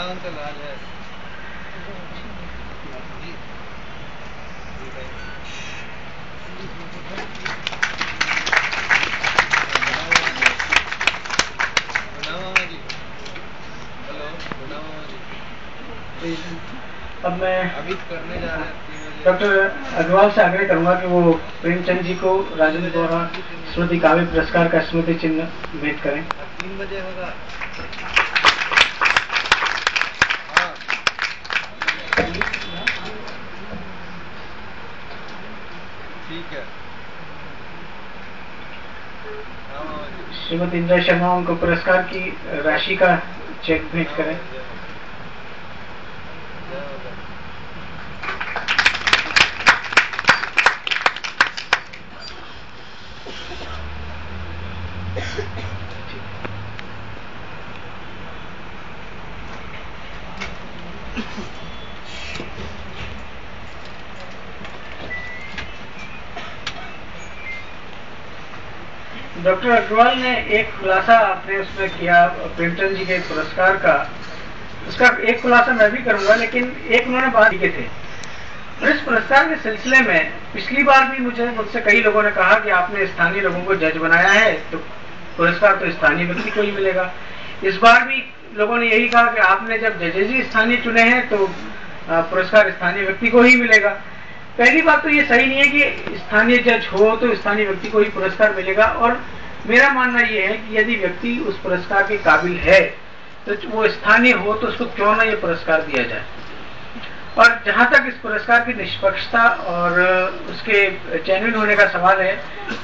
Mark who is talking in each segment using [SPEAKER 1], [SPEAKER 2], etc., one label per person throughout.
[SPEAKER 1] हाँ अंकल आज है जी। प्रणाम मामा जी। हेलो प्रणाम मामा जी।
[SPEAKER 2] अब मैं
[SPEAKER 1] अभी करने जा रहे हैं 3 बजे।
[SPEAKER 2] डॉक्टर अग्रवाल से आग्रह करूंगा कि वो प्रेमचंद जी को राजेंद्र गौड़ा स्मृति काव्य पुरस्कार का स्मृति चिन्ह भेंट करें।
[SPEAKER 1] 3 बजे होगा। ठीक है। हाँ मामा जी।
[SPEAKER 2] श्रीमती इंदिरा शर्मा उनको पुरस्कार की राशि का चेक भेंट करें। डॉक्टर अग्रवाल ने एक खुलासा अपने उसमें किया प्रेमचंद जी के पुरस्कार का। उसका एक खुलासा मैं भी करूंगा, लेकिन एक उन्होंने बात की थी। इस पुरस्कार के सिलसिले में पिछली बार भी मुझसे कई लोगों ने कहा कि आपने स्थानीय लोगों को जज बनाया है तो पुरस्कार तो स्थानीय व्यक्ति को ही मिलेगा। इस बार भी लोगों ने यही कहा कि आपने जब जजेज ही स्थानीय चुने हैं तो पुरस्कार स्थानीय व्यक्ति को ही मिलेगा। पहली बात तो ये सही नहीं है कि स्थानीय जज हो तो स्थानीय व्यक्ति को ही पुरस्कार मिलेगा, और मेरा मानना यह है कि यदि व्यक्ति उस पुरस्कार के काबिल है तो वो स्थानीय हो तो उसको क्यों ना ये पुरस्कार दिया जाए। और जहां तक इस पुरस्कार की निष्पक्षता और उसके जेन्युइन होने का सवाल है,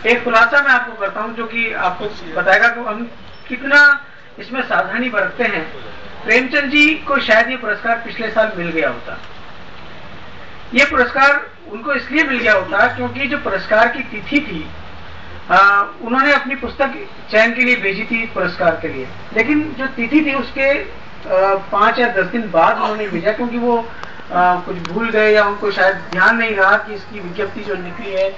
[SPEAKER 2] एक खुलासा मैं आपको करता हूं जो कि आपको बताएगा कि हम कितना इसमें सावधानी बरतते हैं। प्रेमचंद जी को शायद ये पुरस्कार पिछले साल मिल गया होता। ये पुरस्कार उनको इसलिए मिल गया होता क्योंकि जो पुरस्कार की तिथि थी, उन्होंने अपनी पुस्तक चयन के लिए भेजी थी पुरस्कार के लिए, लेकिन जो तिथि थी उसके 5 या 10 दिन बाद उन्होंने भेजा, क्योंकि वो कुछ भूल गए या उनको शायद ध्यान नहीं रहा कि इसकी विज्ञप्ति जो निकली है।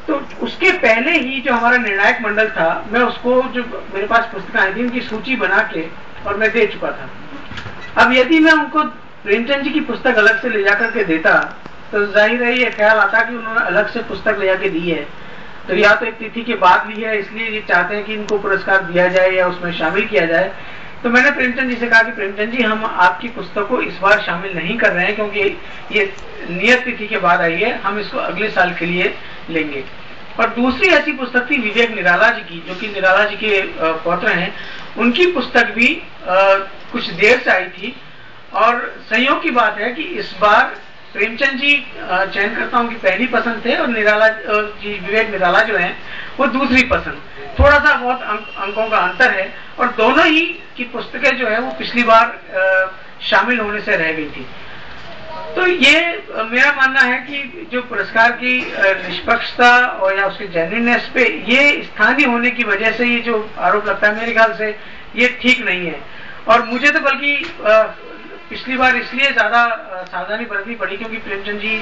[SPEAKER 2] तो उसके पहले ही जो हमारा निर्णायक मंडल था, मैं उसको जो मेरे पास पुस्तकें आई थी उनकी सूची बना के और मैं दे चुका था। अब यदि मैं उनको प्रेमचंद जी की पुस्तक अलग से ले जाकर के देता तो जाहिर है ये ख्याल आता कि उन्होंने अलग से पुस्तक ले जाके दी है, तो या तो एक तिथि के बाद ली है इसलिए ये चाहते हैं कि इनको पुरस्कार दिया जाए या उसमें शामिल किया जाए। तो मैंने प्रेमचंद जी से कहा कि प्रेमचंद जी, हम आपकी पुस्तक को इस बार शामिल नहीं कर रहे हैं क्योंकि ये नियत तिथि के बाद आई है, हम इसको अगले साल के लिए लेंगे। और दूसरी ऐसी पुस्तक थी विवेक निराला जी की, जो कि निराला जी के पौत्र हैं। उनकी पुस्तक भी कुछ देर से आई थी, और संयोग की बात है कि इस बार प्रेमचंद जी चयनकर्ताओं की पहली पसंद थे और निराला जी, विवेक निराला जो हैं वो दूसरी पसंद। थोड़ा सा बहुत अंकों का अंतर है, और दोनों ही की पुस्तकें जो है वो पिछली बार शामिल होने से रह गई थी। तो ये मेरा मानना है कि जो पुरस्कार की निष्पक्षता और या उसके जेन्युइननेस पे ये स्थानीय होने की वजह से ये जो आरोप लगता है, मेरे ख्याल से ये ठीक नहीं है। और मुझे तो बल्कि पिछली बार इसलिए ज्यादा सावधानी बरतनी पड़ी क्योंकि प्रेमचंद जी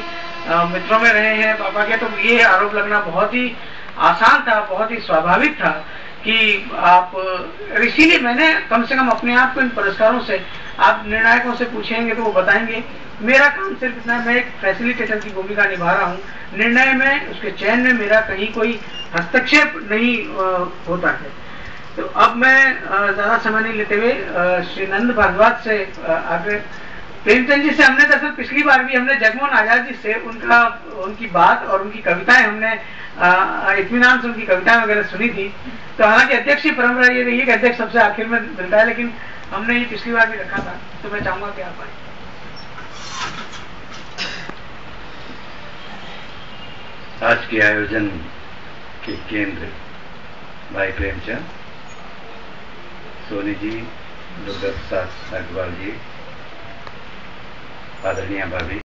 [SPEAKER 2] मित्रों में रहे हैं पापा के, तो ये आरोप लगना बहुत ही आसान था, बहुत ही स्वाभाविक था कि आप, इसीलिए मैंने कम से कम अपने आप को इन पुरस्कारों से, आप निर्णायकों से पूछेंगे तो वो बताएंगे, मेरा काम सिर्फ इतना, मैं एक फैसिलिटेटर की भूमिका निभा रहा हूँ। निर्णय में, उसके चयन में मेरा कहीं कोई हस्तक्षेप नहीं होता है। तो अब मैं ज्यादा समय नहीं लेते हुए श्री नंद भारद्वाज से आगे, प्रेमचंद जी से हमने दरअसल पिछली बार भी हमने जगमोहन आजाद जी से उनकी बात और उनकी कविताएं हमने इत्मीनान से उनकी कविताएं वगैरह सुनी थी। तो हालांकि अध्यक्ष की परंपरा ये रही है कि अध्यक्ष सबसे आखिर में मिलता है, लेकिन हमने ये पिछली बार भी रखा था, तो मैं चाहूंगा कि आप आए।
[SPEAKER 3] आज के आयोजन के केंद्र भाई प्रेमचंद, सोनी जी, दुर्गा प्रसाद अग्रवाल जी, आदरणीय भाभी।